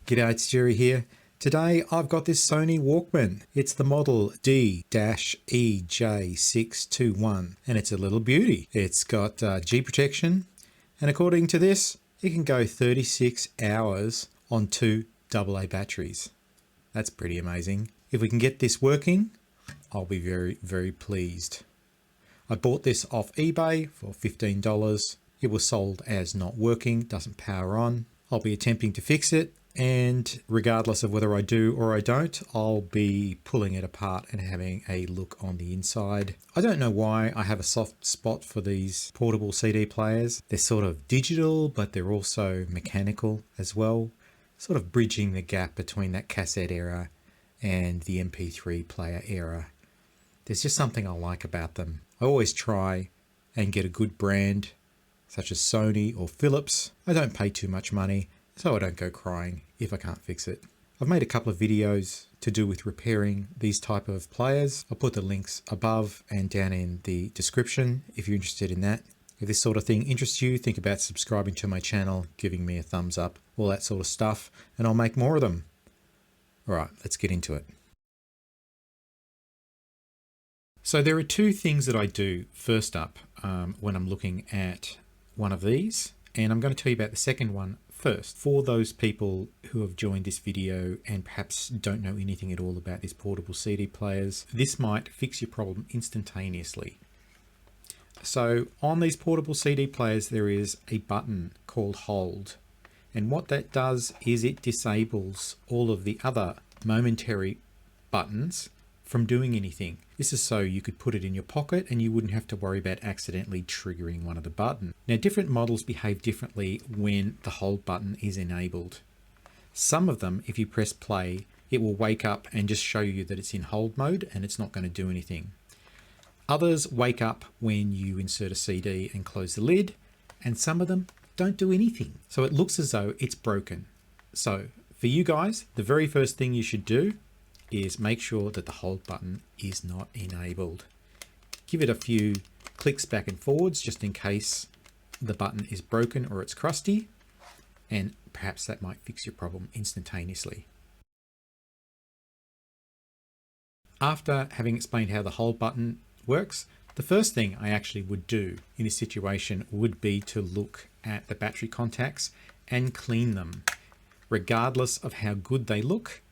G'day, it's Jerry here. Today I've got this Sony Walkman. It's the model D-EJ621 and it's a little beauty. It's got G protection, and according to this, it can go 36 hours on 2 AA batteries. That's pretty amazing. If we can get this working, I'll be very, very pleased. I bought this off eBay for $15. It was sold as not working, doesn't power on. I'll be attempting to fix it, and regardless of whether I do or I don't, I'll be pulling it apart and having a look on the inside. I don't know why I have a soft spot for these portable CD players. They're sort of digital, but they're also mechanical as well, sort of bridging the gap between that cassette era and the MP3 player era. There's just something I like about them. I always try and get a good brand, such as Sony or Philips. I don't pay too much money, so I don't go crying if I can't fix it. I've made a couple of videos to do with repairing these type of players. I'll put the links above and down in the description if you're interested in that. If this sort of thing interests you, think about subscribing to my channel, giving me a thumbs up, all that sort of stuff, and I'll make more of them. All right, let's get into it. So there are two things that I do first up when I'm looking at one of these, and I'm going to tell you about the second one first. For those people who have joined this video and perhaps don't know anything at all about these portable CD players, this might fix your problem instantaneously. So on these portable CD players, there is a button called hold. And what that does is it disables all of the other momentary buttons from doing anything. This is so you could put it in your pocket and you wouldn't have to worry about accidentally triggering one of the buttons. Now, different models behave differently when the hold button is enabled. Some of them, if you press play, it will wake up and just show you that it's in hold mode and it's not going to do anything. Others wake up when you insert a CD and close the lid, and some of them don't do anything. So it looks as though it's broken. So for you guys, the very first thing you should do is make sure that the hold button is not enabled. Give it a few clicks back and forwards just in case the button is broken or it's crusty, and perhaps that might fix your problem instantaneously. After having explained how the hold button works, the first thing I actually would do in this situation would be to look at the battery contacts and clean them, regardless of how good they look.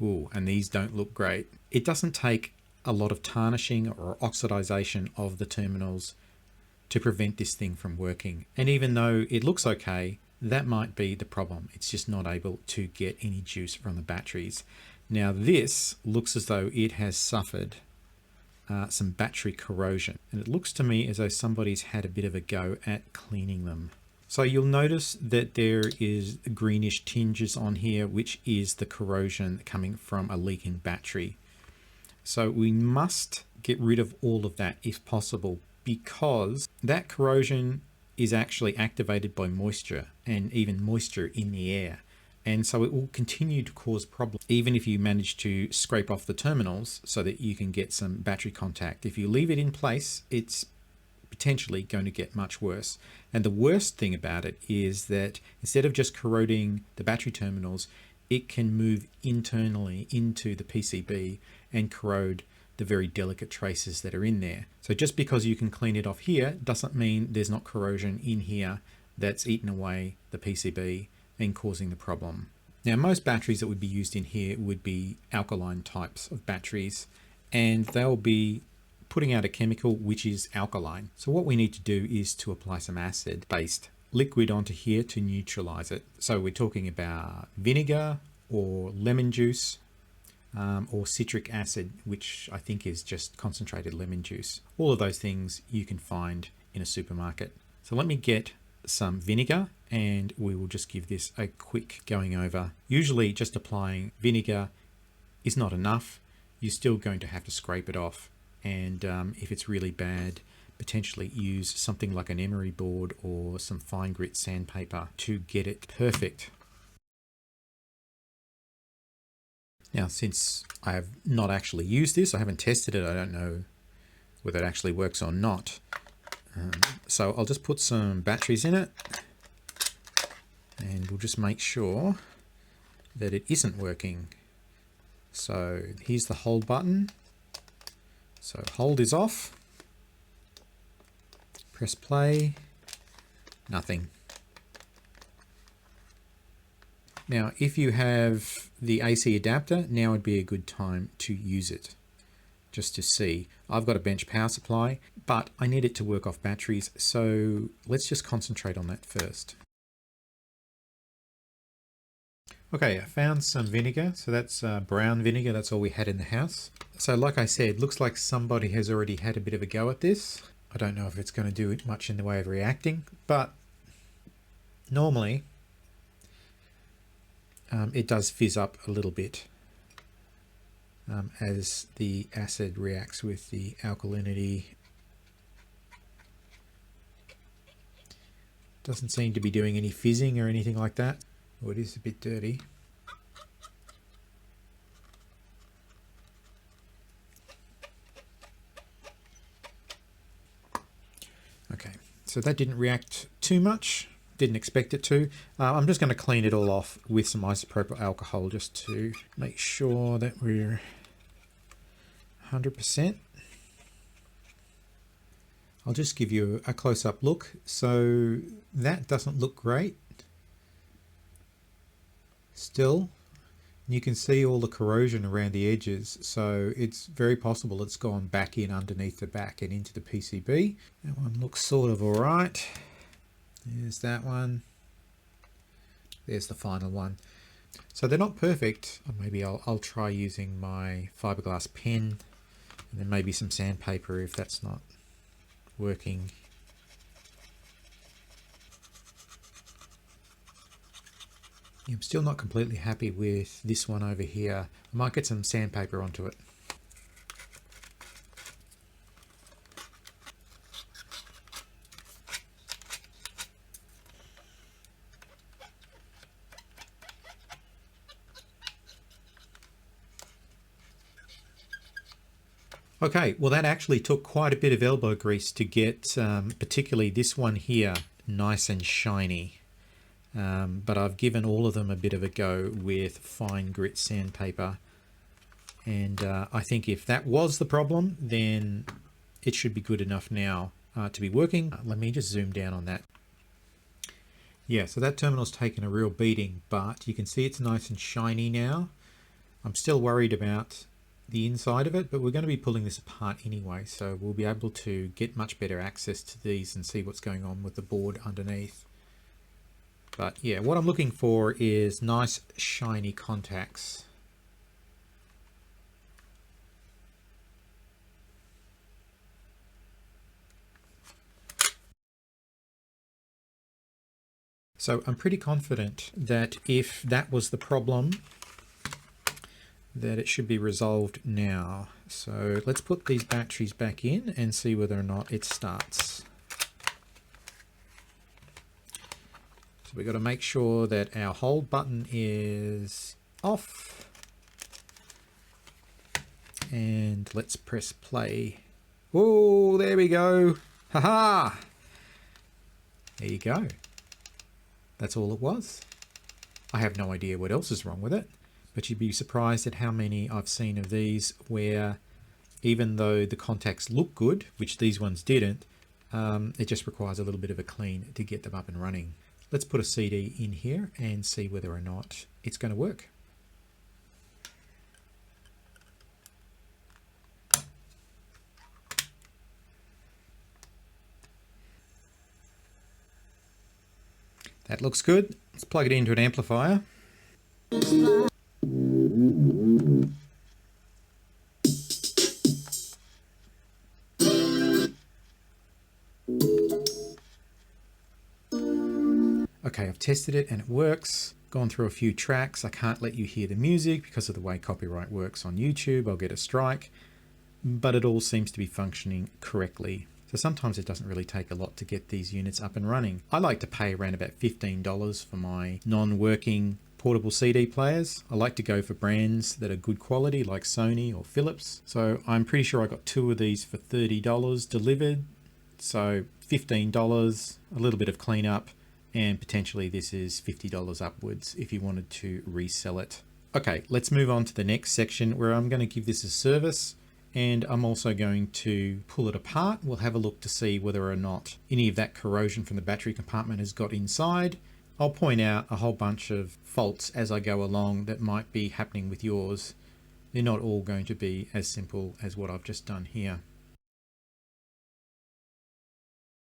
Ooh, and these don't look great. It doesn't take a lot of tarnishing or oxidization of the terminals to prevent this thing from working. And even though it looks okay, that might be the problem. It's just not able to get any juice from the batteries. Now this looks as though it has suffered some battery corrosion. And it looks to me as though somebody's had a bit of a go at cleaning them. So you'll notice that there is greenish tinges on here, which is the corrosion coming from a leaking battery. So we must get rid of all of that if possible, because that corrosion is actually activated by moisture and even moisture in the air. And so it will continue to cause problems, even if you manage to scrape off the terminals so that you can get some battery contact. If you leave it in place, it's potentially going to get much worse. And the worst thing about it is that instead of just corroding the battery terminals, it can move internally into the PCB and corrode the very delicate traces that are in there. So just because you can clean it off here doesn't mean there's not corrosion in here that's eaten away the PCB and causing the problem. Now, most batteries that would be used in here would be alkaline types of batteries, and they'll be putting out a chemical which is alkaline. So what we need to do is to apply some acid-based liquid onto here to neutralize it. So we're talking about vinegar or lemon juice or citric acid, which I think is just concentrated lemon juice. All of those things you can find in a supermarket. So let me get some vinegar and we will just give this a quick going over. Usually just applying vinegar is not enough. You're still going to have to scrape it off. And if it's really bad, potentially use something like an emery board or some fine grit sandpaper to get it perfect. Now, since I have not actually used this, I haven't tested it, I don't know whether it actually works or not. So I'll just put some batteries in it and we'll just make sure that it isn't working. So here's the hold button. So hold is off. Press play. Nothing. Now, if you have the AC adapter, now would be a good time to use it. Just to see. I've got a bench power supply, but I need it to work off batteries. So let's just concentrate on that first. Okay, I found some vinegar. So that's brown vinegar. That's all we had in the house. So like I said, looks like somebody has already had a bit of a go at this. I don't know if it's going to do much in the way of reacting, but normally it does fizz up a little bit as the acid reacts with the alkalinity. Doesn't seem to be doing any fizzing or anything like that. Oh, it is a bit dirty. Okay, so that didn't react too much. Didn't expect it to. I'm just going to clean it all off with some isopropyl alcohol just to make sure that we're 100%. I'll just give you a close-up look. So that doesn't look great. Still, you can see all the corrosion around the edges. So it's very possible it's gone back in underneath the back and into the PCB. That one looks sort of all right. There's that one. There's the final one. So they're not perfect. Or maybe I'll try using my fiberglass pen and then maybe some sandpaper if that's not working. I'm still not completely happy with this one over here. I might get some sandpaper onto it. Okay, well that actually took quite a bit of elbow grease to get particularly this one here nice and shiny. But I've given all of them a bit of a go with fine grit sandpaper. And I think if that was the problem, then it should be good enough now to be working. Let me just zoom down on that. Yeah, so that terminal's taken a real beating, but you can see it's nice and shiny now. I'm still worried about the inside of it, but we're going to be pulling this apart anyway, so we'll be able to get much better access to these and see what's going on with the board underneath. But yeah, what I'm looking for is nice shiny contacts. So I'm pretty confident that if that was the problem, that it should be resolved now. So let's put these batteries back in and see whether or not it starts. So we've got to make sure that our hold button is off. And let's press play. Oh, there we go. Haha! There you go. That's all it was. I have no idea what else is wrong with it. But you'd be surprised at how many I've seen of these where even though the contacts look good, which these ones didn't, it just requires a little bit of a clean to get them up and running. Let's put a CD in here and see whether or not it's going to work. That looks good. Let's plug it into an amplifier. Okay, I've tested it and it works. Gone through a few tracks. I can't let you hear the music because of the way copyright works on YouTube. I'll get a strike, but it all seems to be functioning correctly. So sometimes it doesn't really take a lot to get these units up and running. I like to pay around about $15 for my non-working portable CD players. I like to go for brands that are good quality like Sony or Philips. So I'm pretty sure I got 2 of these for $30 delivered. So $15, a little bit of cleanup, and potentially this is $50 upwards if you wanted to resell it. Okay, let's move on to the next section where I'm going to give this a service, and I'm also going to pull it apart. We'll have a look to see whether or not any of that corrosion from the battery compartment has got inside. I'll point out a whole bunch of faults as I go along that might be happening with yours. They're not all going to be as simple as what I've just done here.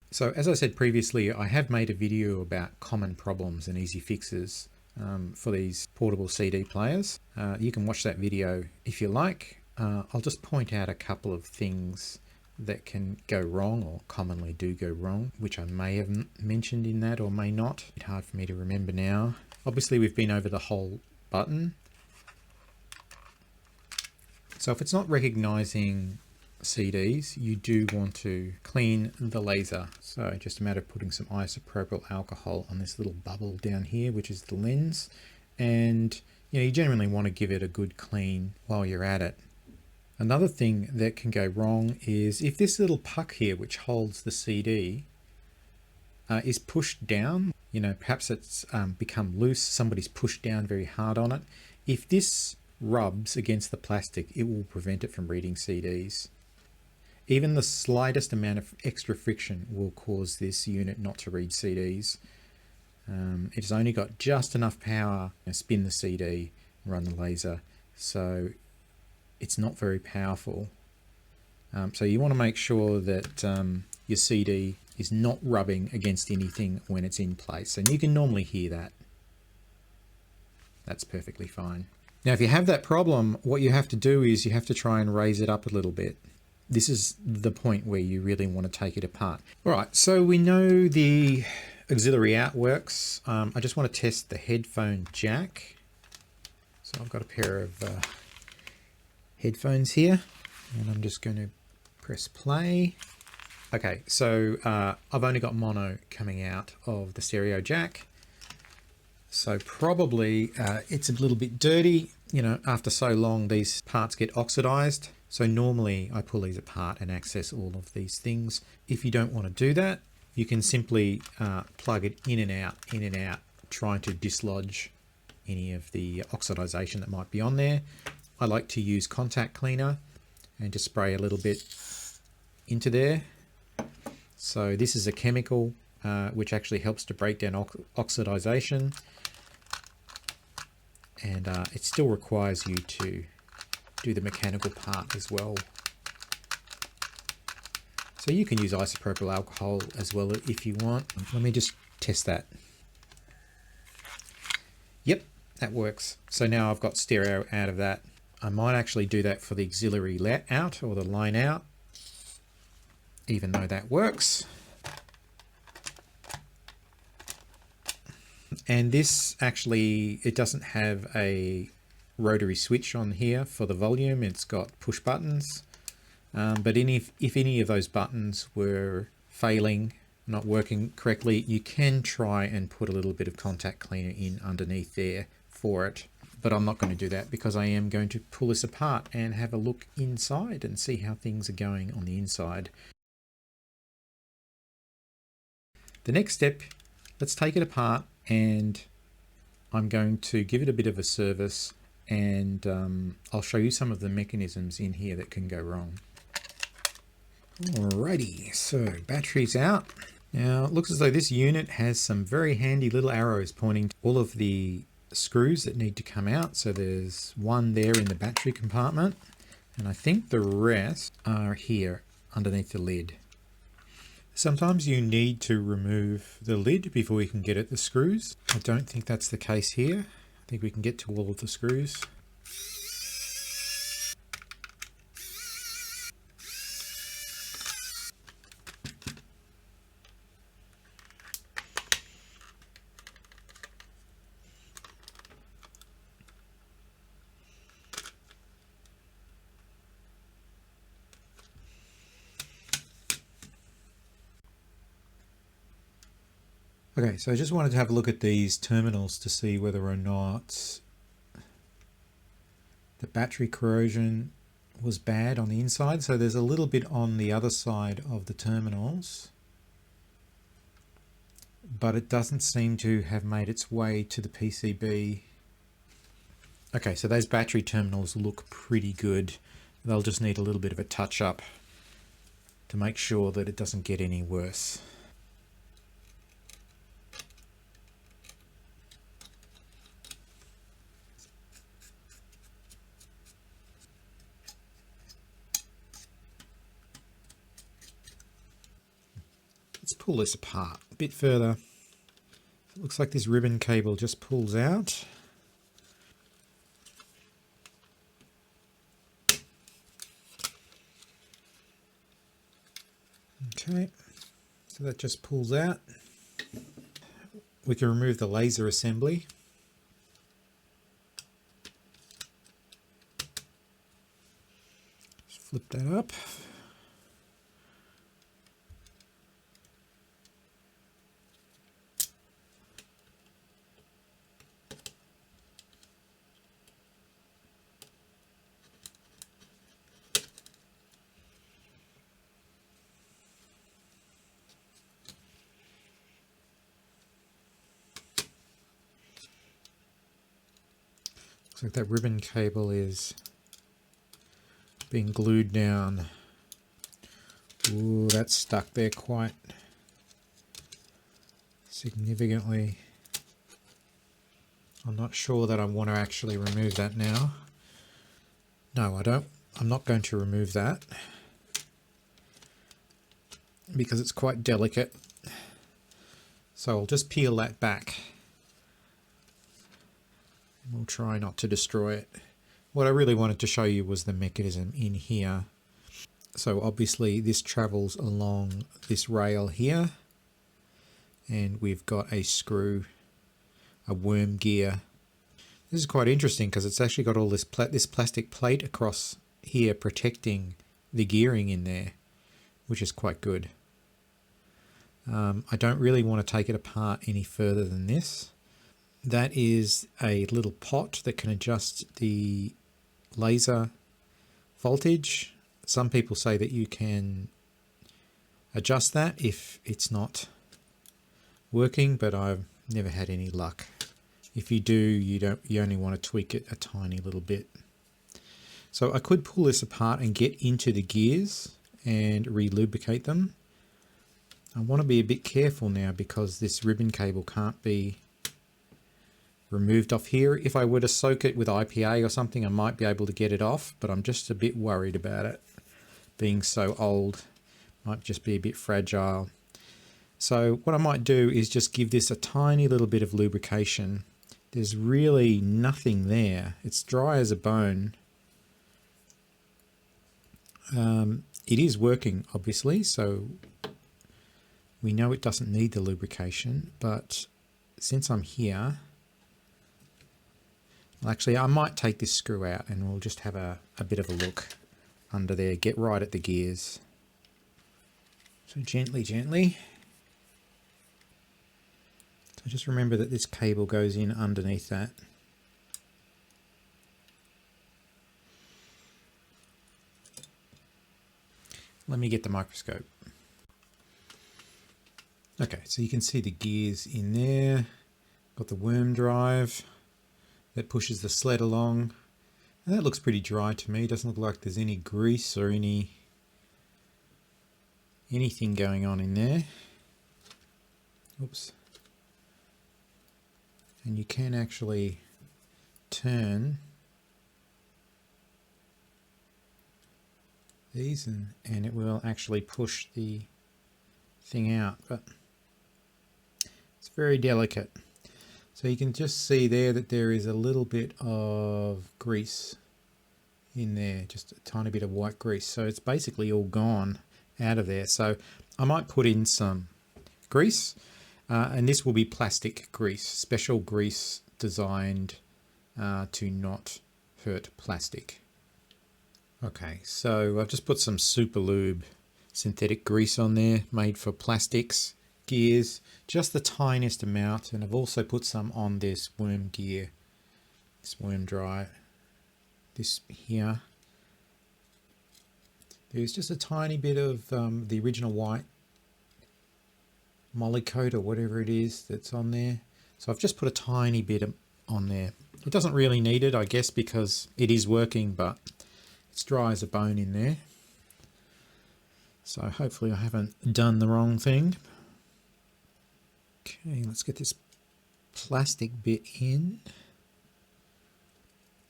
So as I said previously, I have made a video about common problems and easy fixes for these portable CD players. You can watch that video if you like. I'll just point out a couple of things that can go wrong or commonly do go wrong, which I may have mentioned in that or may not. It's hard for me to remember now. Obviously we've been over the whole button. So if it's not recognizing CDs, you do want to clean the laser. So just a matter of putting some isopropyl alcohol on this little bubble down here, which is the lens. And you generally want to give it a good clean while you're at it. Another thing that can go wrong is if this little puck here, which holds the CD, is pushed down, perhaps it's become loose, somebody's pushed down very hard on it. If this rubs against the plastic, it will prevent it from reading CDs. Even the slightest amount of extra friction will cause this unit not to read CDs. It's only got just enough power to spin the CD and run the laser, so it's not very powerful. So you want to make sure that your CD is not rubbing against anything when it's in place, and you can normally hear that. That's perfectly fine. Now if you have that problem, what you have to do is you have to try and raise it up a little bit. This is the point where you really want to take it apart. All right, so we know the auxiliary out works. I just want to test the headphone jack. So I've got a pair of headphones here, and I'm just going to press play. Okay, so I've only got mono coming out of the stereo jack. So probably it's a little bit dirty. After so long, these parts get oxidized. So normally I pull these apart and access all of these things. If you don't want to do that, you can simply plug it in and out, trying to dislodge any of the oxidization that might be on there. I like to use contact cleaner and just spray a little bit into there. So this is a chemical which actually helps to break down oxidization, and it still requires you to do the mechanical part as well. So you can use isopropyl alcohol as well if you want. Let me just test that. Yep, that works. So now I've got stereo out of that. I might actually do that for the auxiliary out or the line out, even though that works. And this actually, it doesn't have a rotary switch on here for the volume. It's got push buttons, but if any of those buttons were failing, not working correctly, you can try and put a little bit of contact cleaner in underneath there for it. But I'm not going to do that because I am going to pull this apart and have a look inside and see how things are going on the inside. The next step, let's take it apart, and I'm going to give it a bit of a service, and I'll show you some of the mechanisms in here that can go wrong. Alrighty, so battery's out. Now it looks as though this unit has some very handy little arrows pointing to all of the screws that need to come out. So there's one there in the battery compartment, and I think the rest are here underneath the lid. Sometimes you need to remove the lid before you can get at the screws. I don't think that's the case here. I think we can get to all of the screws. Okay, so I just wanted to have a look at these terminals to see whether or not the battery corrosion was bad on the inside. So there's a little bit on the other side of the terminals but it doesn't seem to have made its way to the PCB. Okay, so those battery terminals look pretty good. They'll just need a little bit of a touch up to make sure that it doesn't get any worse. Let's pull this apart a bit further. It looks like this ribbon cable just pulls out. Okay, so that just pulls out. We can remove the laser assembly. Just flip that up. Looks like that ribbon cable is being glued down. Ooh, that's stuck there quite significantly. I'm not sure that I want to actually remove that now. No, I don't. I'm not going to remove that because it's quite delicate. So I'll just peel that back. We'll try not to destroy it. What I really wanted to show you was the mechanism in here. So obviously this travels along this rail here, and we've got a screw, a worm gear. This is quite interesting because it's actually got all this plastic plate across here protecting the gearing in there, which is quite good. I don't really want to take it apart any further than this. That is a little pot that can adjust the laser voltage. Some people say that you can adjust that if it's not working, but I've never had any luck. If you do, you only want to tweak it a tiny little bit. So I could pull this apart and get into the gears and re-lubricate them. I want to be a bit careful now because this ribbon cable can't be removed off here. If I were to soak it with IPA or something, I might be able to get it off, but I'm just a bit worried about it being so old. Might just be a bit fragile. So what I might do is just give this a tiny little bit of lubrication. There's really nothing there. It's dry as a bone. It is working, obviously, so we know it doesn't need the lubrication, but since I'm here, well, actually I might take this screw out and we'll just have a bit of a look under there, get right at the gears. So gently, gently. So just remember that this cable goes in underneath that. Let me get the microscope. Okay, so you can see the gears in there. Got the worm drive that pushes the sled along. And that looks pretty dry to me. Doesn't look like there's any grease or anything going on in there. Oops. And you can actually turn these and it will actually push the thing out, but it's very delicate. So you can just see there that there is a little bit of grease in there, just a tiny bit of white grease. So it's basically all gone out of there. So I might put in some grease, and this will be plastic grease, special grease designed to not hurt plastic. Okay, so I've just put some Super Lube synthetic grease on there, made for plastics, gears, just the tiniest amount, and I've also put some on this worm gear, this worm dry, this here. There's just a tiny bit of the original white Molykote or whatever it is that's on there. So I've just put a tiny bit on there. It doesn't really need it, I guess, because it is working, but it's dry as a bone in there. So hopefully I haven't done the wrong thing. Okay, let's get this plastic bit in. I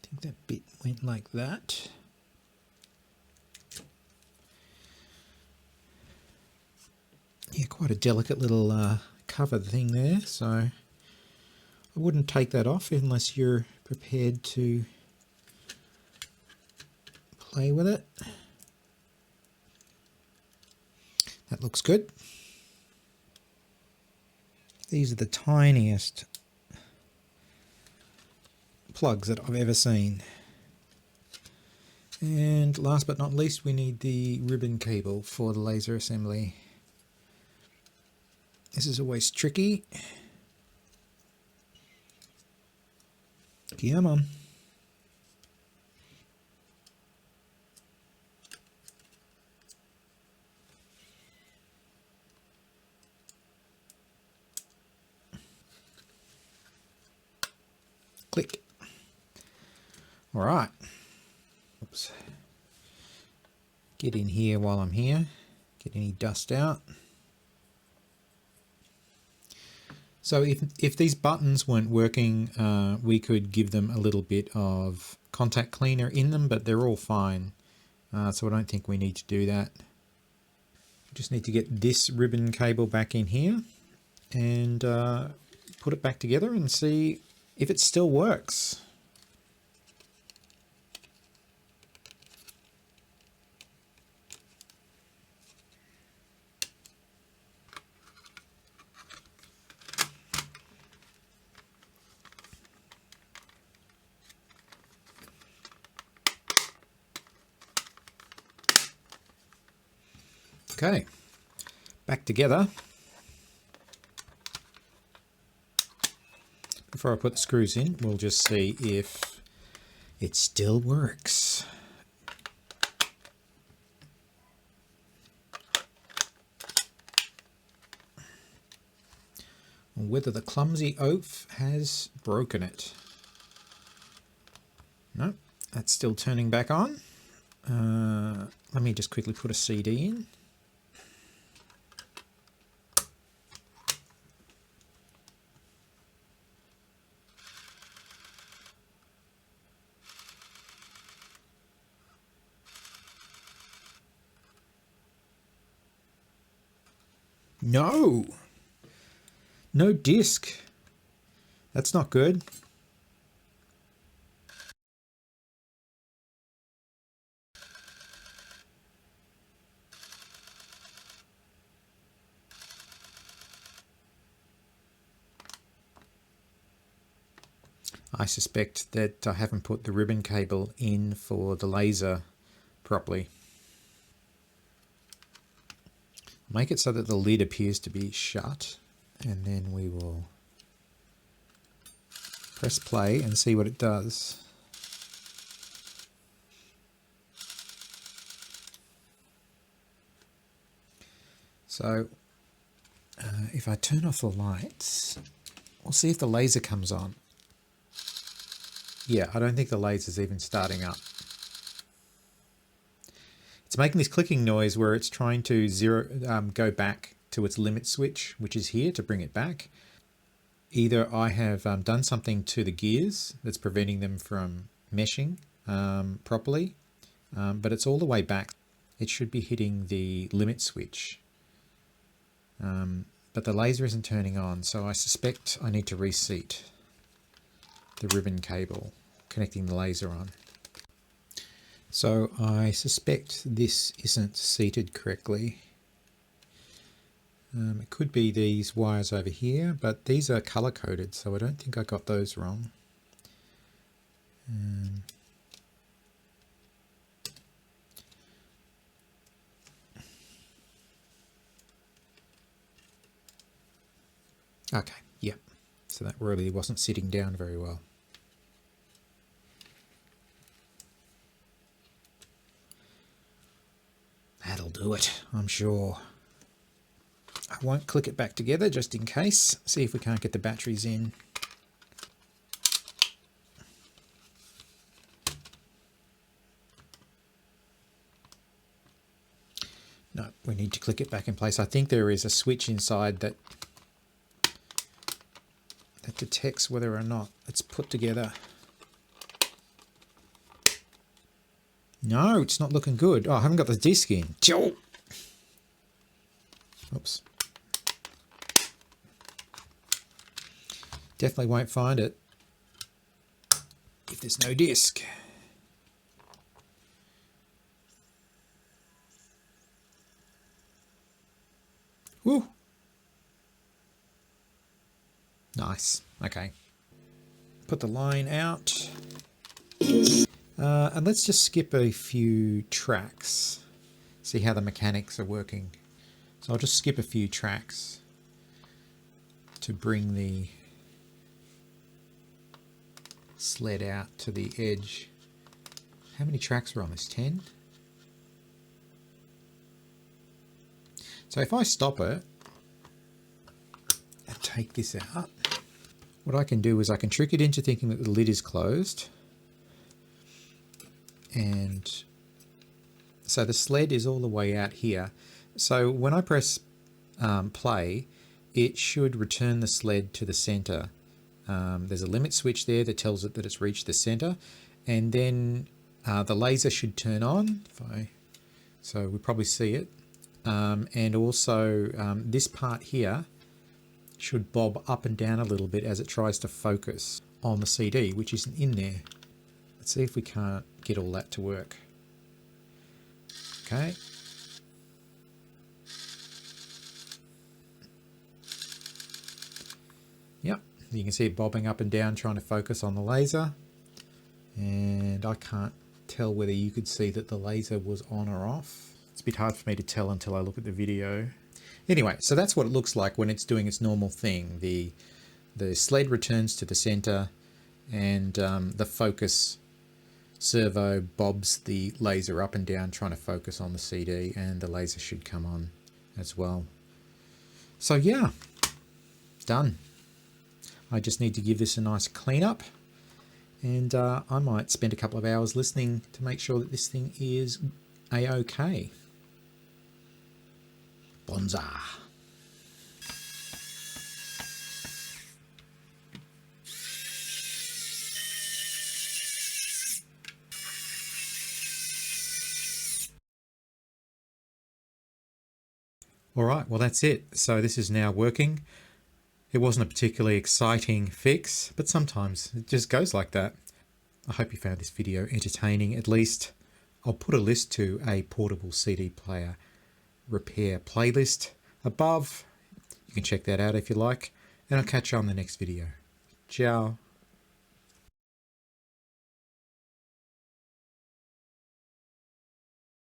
think that bit went like that. Yeah, quite a delicate little cover thing there, so I wouldn't take that off unless you're prepared to play with it. That looks good. These are the tiniest plugs that I've ever seen. And last but not least, we need the ribbon cable for the laser assembly. This is always tricky. Come on. Click. All right. Oops. Get in here while I'm here. Get any dust out. So if these buttons weren't working, we could give them a little bit of contact cleaner in them, but they're all fine. So I don't think we need to do that. We just need to get this ribbon cable back in here and put it back together and see if it still works. Okay, back together. Before I put the screws in, we'll just see if it still works. Or whether the clumsy oaf has broken it. No, that's still turning back on. Let me just quickly put a CD in. No! No disc. That's not good. I suspect that I haven't put the ribbon cable in for the laser properly. Make it so that the lid appears to be shut, and then we will press play and see what it does. So if I turn off the lights, we'll see if the laser comes on. Yeah, I don't think the laser's even starting up. It's making this clicking noise where it's trying to go back to its limit switch, which is here, to bring it back. Either I have done something to the gears that's preventing them from meshing properly, but it's all the way back. It should be hitting the limit switch. But the laser isn't turning on, so I suspect I need to reseat the ribbon cable connecting the laser on. So I suspect this isn't seated correctly. It could be these wires over here, but these are color coded, so I don't think I got those wrong. Okay, yep. So that really wasn't sitting down very well. That'll do it, I'm sure. I won't click it back together just in case. See if we can't get the batteries in. No, we need to click it back in place. I think there is a switch inside that detects whether or not it's put together. No, it's not looking good. Oh, I haven't got the disc in. Oops. Definitely won't find it if there's no disc. Woo! Nice. Okay. Put the line out. And let's just skip a few tracks. See how the mechanics are working. So I'll just skip a few tracks to bring the sled out to the edge. How many tracks are on this? 10? So if I stop it and take this out, what I can do is I can trick it into thinking that the lid is closed. And so the sled is all the way out here. So when I press play, it should return the sled to the center. There's a limit switch there that tells it that it's reached the center. And then the laser should turn on. So we probably see it. And also this part here should bob up and down a little bit as it tries to focus on the CD, which isn't in there. Let's see if we can't get all that to work. Okay. Yep, you can see it bobbing up and down trying to focus on the laser. And I can't tell whether you could see that the laser was on or off. It's a bit hard for me to tell until I look at the video. Anyway, so that's what it looks like when it's doing its normal thing. The sled returns to the center and the focus servo bobs the laser up and down trying to focus on the CD, and the laser should come on as well. So yeah, done. I just need to give this a nice clean up, and I might spend a couple of hours listening to make sure that this thing is a-okay. Bonza. All right, well that's it. So this is now working. It wasn't a particularly exciting fix, but sometimes it just goes like that. I hope you found this video entertaining. At least I'll put a list to a portable CD player repair playlist above. You can check that out if you like, and I'll catch you on the next video. Ciao.